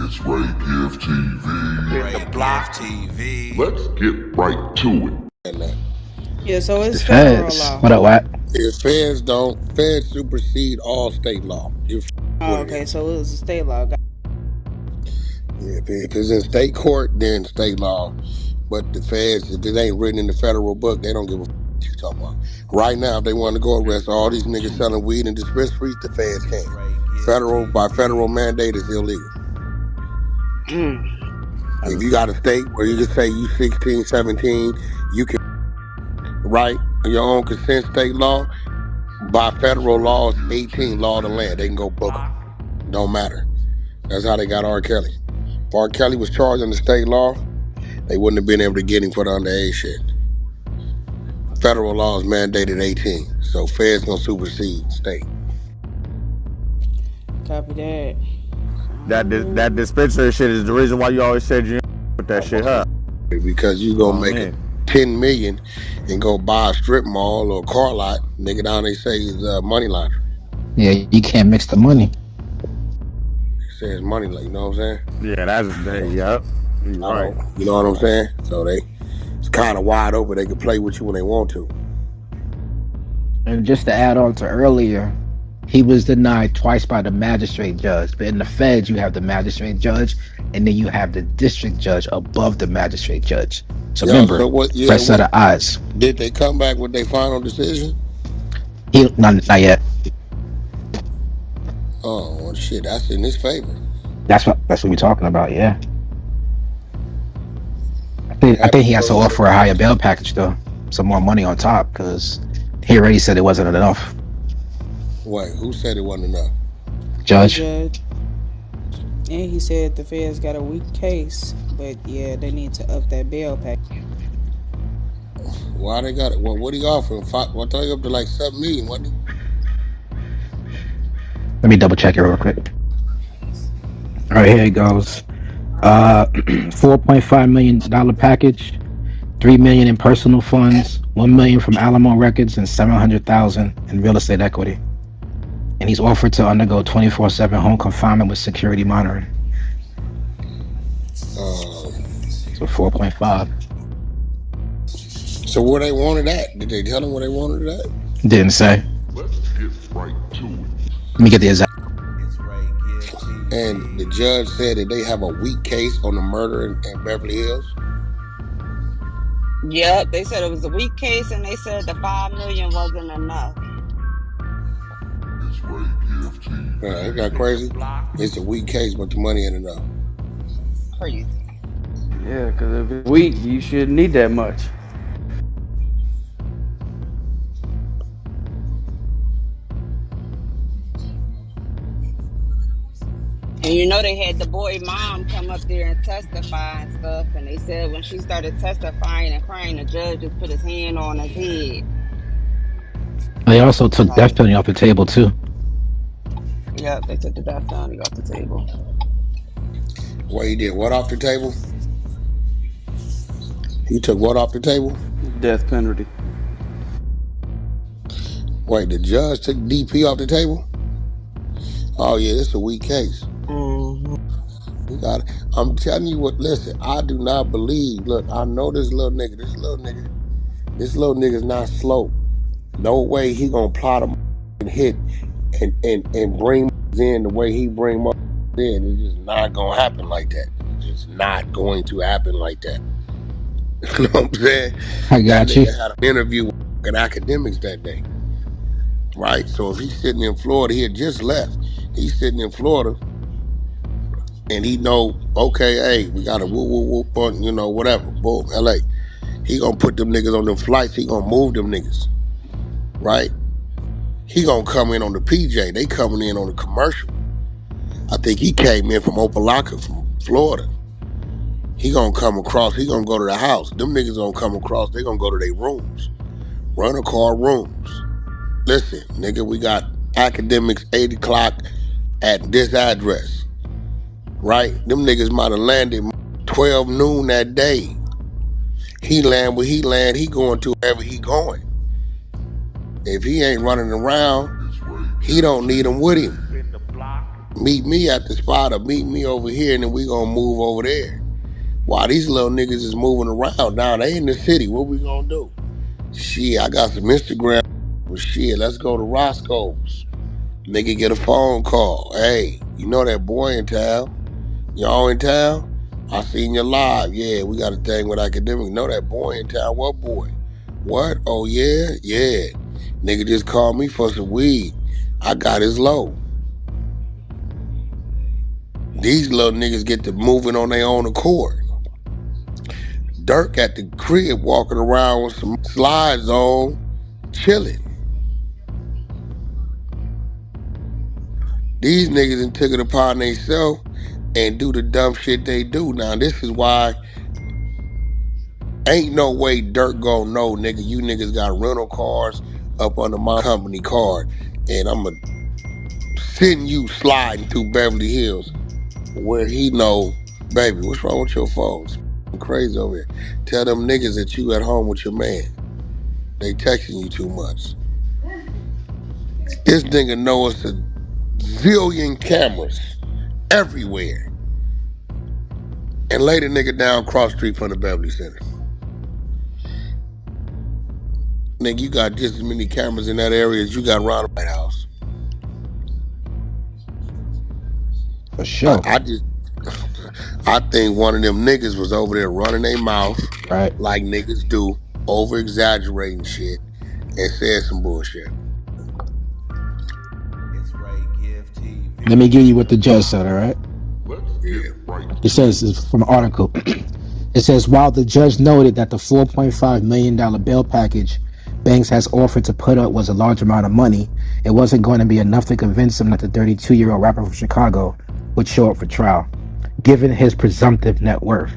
It's Ray Give TV. Ray Give TV. Let's get right to it. Yeah, so it's The federal feds. law. What up, Wack? If feds supersede all state law. Oh, okay, so it was a state law. If it's in state court, then state law. But the feds, if it ain't written in the federal book, they don't give a what you talking about. Right now, if they want to go arrest all these niggas selling weed in dispensaries, the feds can't. By federal mandate, is illegal. If you got a state where you can say you 16, 17, you can write your own consent state law. By federal law, it's 18, law of the land. They can go book them. Don't matter. That's how they got R. Kelly. If R. Kelly was charged under state law, they wouldn't have been able to get him for the underage shit. Federal law is mandated 18, so feds gonna supersede state. Copy that. That dispensary shit is the reason why you always said you put that shit up. Because you gonna make 10 million and go buy a strip mall or a car lot, nigga down they say is money laundering. Yeah, you can't mix the money. They say it's money laundering, you know what I'm saying? Yeah, that's yep. Right. You know what I'm saying? So it's kind of wide open. They can play with you when they want to. And just to add on to earlier, he was denied twice by the magistrate judge. But in the feds, you have the magistrate judge, and then you have the district judge above the magistrate judge. So remember, fresh set of eyes. Did they come back with their final decision? Not yet. Oh well, shit, that's in his favor. That's what we're talking about. Yeah. I think he has to offer a higher bail package though, some more money on top, because he already said it wasn't enough. Wait, who said it wasn't enough? Judge. And he said the feds got a weak case, but yeah, they need to up that bail package. Why they got it? Well, what he offering? What they up to like $7 million, wasn't he? Let me double check it real quick. All right, here it goes. $4.5 million package, $3 million in personal funds, $1 million from Alamo Records, and $700,000 in real estate equity. And he's offered to undergo 24/7 home confinement with security monitoring. So 4.5. So where they wanted at? Did they tell him where they wanted it at? Didn't say. Let's get right to it. Let me get the exact. And the judge said that they have a weak case on the murder in Beverly Hills. Yep, they said it was a weak case, and they said the $5 million wasn't enough. It's Ray Give TV. It got crazy. It's a weak case, but the money ain't enough. Crazy. Yeah, because if it's weak, you shouldn't need that much. And you know they had the boy mom come up there and testify and stuff, and they said when she started testifying and crying, the judge just put his hand on his head. They also took death penalty off the table too. Yep, they took the death penalty off the table. What he did? What off the table? He took what off the table? Death penalty. Wait, the judge took DP off the table? Oh yeah, this is a weak case. You got it. I'm telling you what. Listen, I do not believe. Look, I know this little nigga. This little nigga's not slow. No way he gonna plot him and hit and bring in the way he bring in. It's just not gonna happen like that. It's just not going to happen like that. You know what I'm saying? I got you. I had an interview with academics that day. Right? So if he's sitting in Florida, he had just left. He's sitting in Florida, and he know, okay, hey, we got a whoop, you know, whatever, boom, LA. He gonna put them niggas on them flights. He gonna move them niggas, right? He gonna come in on the PJ. They coming in on the commercial. I think he came in from OPPZ from Florida. He gonna come across. He gonna go to the house. Them niggas gonna come across. They gonna go to their rooms, run a car rooms. Listen, nigga, we got academics 8 o'clock at this address, right? Them niggas might have landed 12 noon that day. He land where he land, he going to wherever he going. If he ain't running around, he don't need them with him. meet me at the spot or meet me over here, and then we gonna move over there. While these little niggas is moving around now, they in the city. What we gonna do? Shit, I got some Instagram. Well, shit, let's go to Roscoe's. Nigga get a phone call. Hey, you know that boy in town? Y'all in town? I seen you live. Yeah, we got a thing with academic. Know that boy in town? What boy? What? Oh yeah? Yeah. Nigga just called me for some weed. I got his low. These little niggas get to moving on their own accord. Durk at the crib walking around with some slides on, chilling. These niggas done took it upon themselves and do the dumb shit they do. Now this is why ain't no way Durk gon' know, nigga, you niggas got rental cars up under my company card, and I'ma send you sliding through Beverly Hills where he know, baby, what's wrong with your phone? It's crazy over here. Tell them niggas that you at home with your man. They texting you too much. This nigga know it's a zillion cameras everywhere. And lay the nigga down cross street from the Beverly Center. Nigga, you got just as many cameras in that area as you got around the White House. For sure. I think one of them niggas was over there running their mouth, right, like niggas do, over exaggerating shit, and said some bullshit. Let me give you what the judge said, all right? Yeah. It says, it's from an article. It says, while the judge noted that the $4.5 million bail package Banks has offered to put up was a large amount of money, it wasn't going to be enough to convince him that the 32-year-old rapper from Chicago would show up for trial, given his presumptive net worth.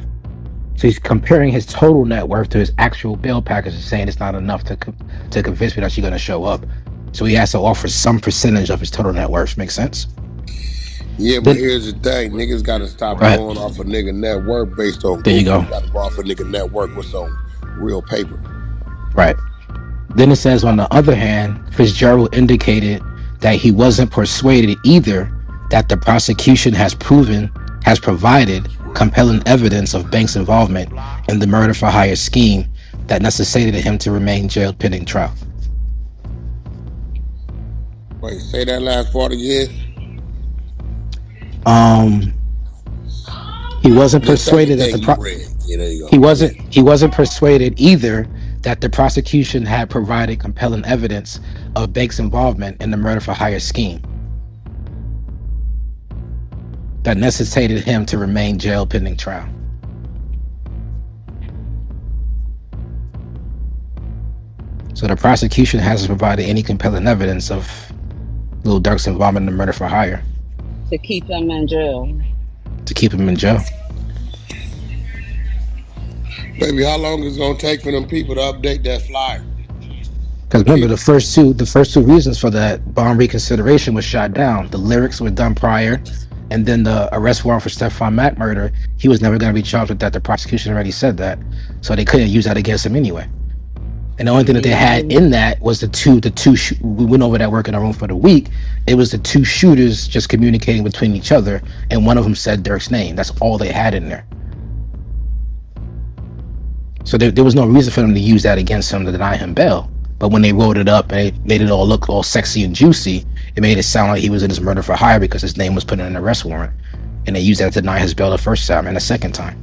So he's comparing his total net worth to his actual bail package and saying it's not enough to convince me that she's going to show up. So he has to offer some percentage of his total net worth. Make sense? Yeah, but here's the thing. Niggas got to stop going off a nigga net worth based on There you go. You got to go off a nigga net worth with some real paper. Right. Then it says, on the other hand, Fitzgerald indicated that he wasn't persuaded either that the prosecution has provided compelling evidence of Banks' involvement in the murder for hire scheme that necessitated him to remain jailed pending trial. Wait, say that last part again. He wasn't persuaded that he wasn't persuaded either that the prosecution had provided compelling evidence of Banks' involvement in the murder for hire scheme that necessitated him to remain jailed pending trial. So the prosecution hasn't provided any compelling evidence of Lil Durk's involvement in the murder for hire. To keep him in jail. To keep him in jail. Baby, how long is it gonna take for them people to update that flyer? Because remember, the first two reasons for that bond reconsideration was shot down. The lyrics were done prior, and then the arrest warrant for Stephon Mack murder, he was never going to be charged with that. The prosecution already said that, so they couldn't use that against him anyway. And the only thing that they had in that was the two. We went over that work in our room for the week. It was the two shooters just communicating between each other, and one of them said Durk's name. That's all they had in there. So there was no reason for them to use that against him to deny him bail. But when they wrote it up and they made it all look all sexy and juicy, it made it sound like he was in his murder for hire because his name was put in an arrest warrant. And they used that to deny his bail the first time and the second time.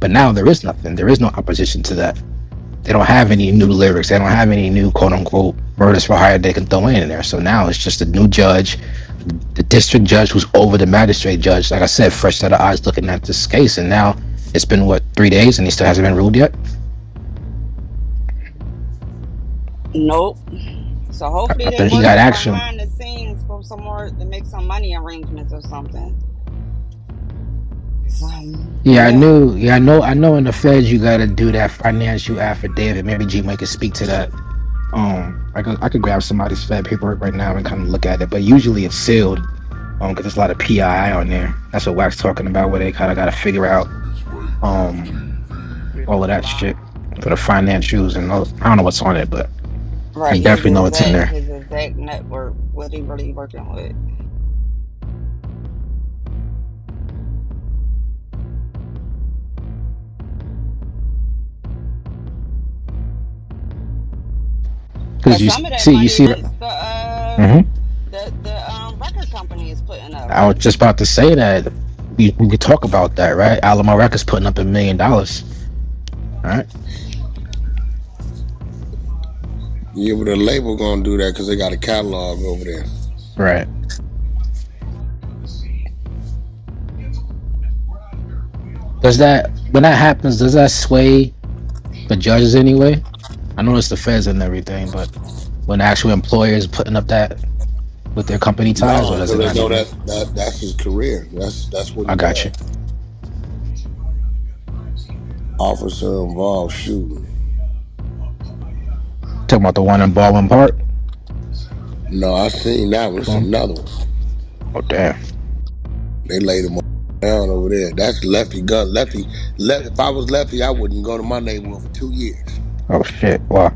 But now there is nothing. There is no opposition to that. They don't have any new lyrics. They don't have any new quote-unquote murders for hire they can throw in there. So now it's just a new judge. The district judge was over the magistrate judge. Like I said, fresh set of eyes looking at this case. And now it's been, 3 days and he still hasn't been ruled yet? Nope. So hopefully they he got action behind the scenes for some more to make some money arrangements or something. Yeah, I know in the feds you gotta do that financial affidavit. Maybe G-Mike can speak to that. I could grab somebody's fed paperwork right now and kind of look at it, but usually it's sealed because there's a lot of PII on there. That's what Wack's talking about, where they kind of got to figure out all of that shit for the financials and all, I don't know what's on it, but right, I definitely know what's in there. His exact network, what he really working with. Because Cause you some of that see, you money see. is hmm the record company is putting up, I was right? just about to say that. We could talk about that, right? Alamo Records putting up $1 million. All right. Yeah, but the label gonna do that because they got a catalog over there. Right. Does that, when that happens, does that sway the judges anyway? I know it's the feds and everything, but when actual employers putting up that with their company ties, No, or does because it they not know even? that's his career. That's what I he got you. does. Officer involved shooting. Talking about the one in Baldwin Park. No, I seen that one. It's another one. Oh damn. They laid him down over there. That's Lefty gun. If I was Lefty, I wouldn't go to my neighborhood for 2 years. Oh shit. Wow.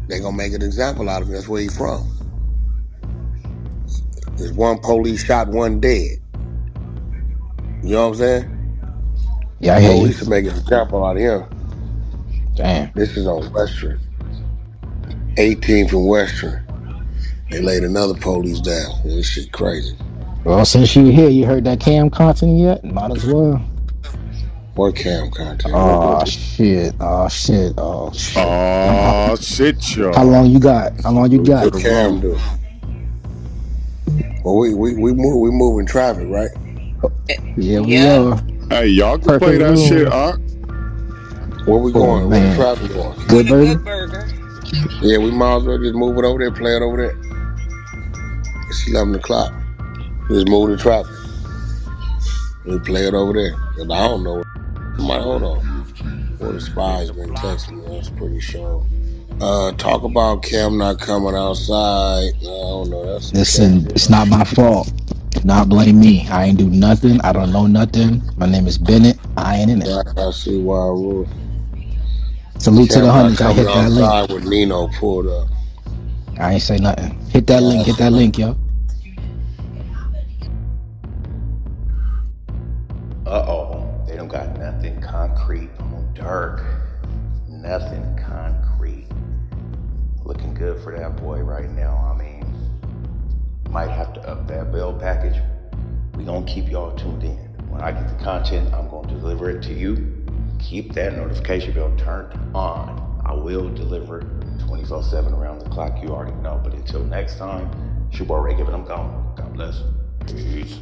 They gonna make an example out of him. That's where he from. There's one police shot, one dead. You know what I'm saying? Yeah, I hear you. Police are making an example out of him. Damn. This is on Western, 18th and Western. They laid another police down. This shit crazy. Well, since you here, you heard that Cam content yet? Might as well. What cam content? Oh What shit. Oh shit. Oh shit. Oh shit, How y'all. long you got? How long you got? Cam do? Well, we moving traffic, right? Yeah, we Yeah. are. Hey, y'all can play Perfect that shit, room. huh? Where we Oh going? Where the man. traffic going? Go Good to burger? Good Burger. Yeah, we might as well just move it over there, play it over there. It's 11 o'clock. Just move the traffic. We play it over there. Cause I don't know. Hold on. Well, the spy's been texting me. That's pretty sure. Talk about Cam not coming outside. I don't know. That's some Cam. Listen, it's not my fault. Do not blame me. I ain't do nothing. I don't know nothing. My name is Bennett. I ain't in it. I see why I rule. Salute to the Cam not hundreds. I coming hit that link. outside with Nino pulled up. I ain't say nothing. Hit that link. Hit that link, yo. Uh-oh, they don't got nothing concrete on Durk. Nothing concrete. Looking good for that boy right now. I mean, might have to up that bail package. We gonna keep y'all tuned in. When I get the content, I'm gonna deliver it to you. Keep that notification bell turned on. I will deliver 24/7 around the clock, you already know. But until next time, it's your boy Ray Given, I'm gone. God bless. Peace.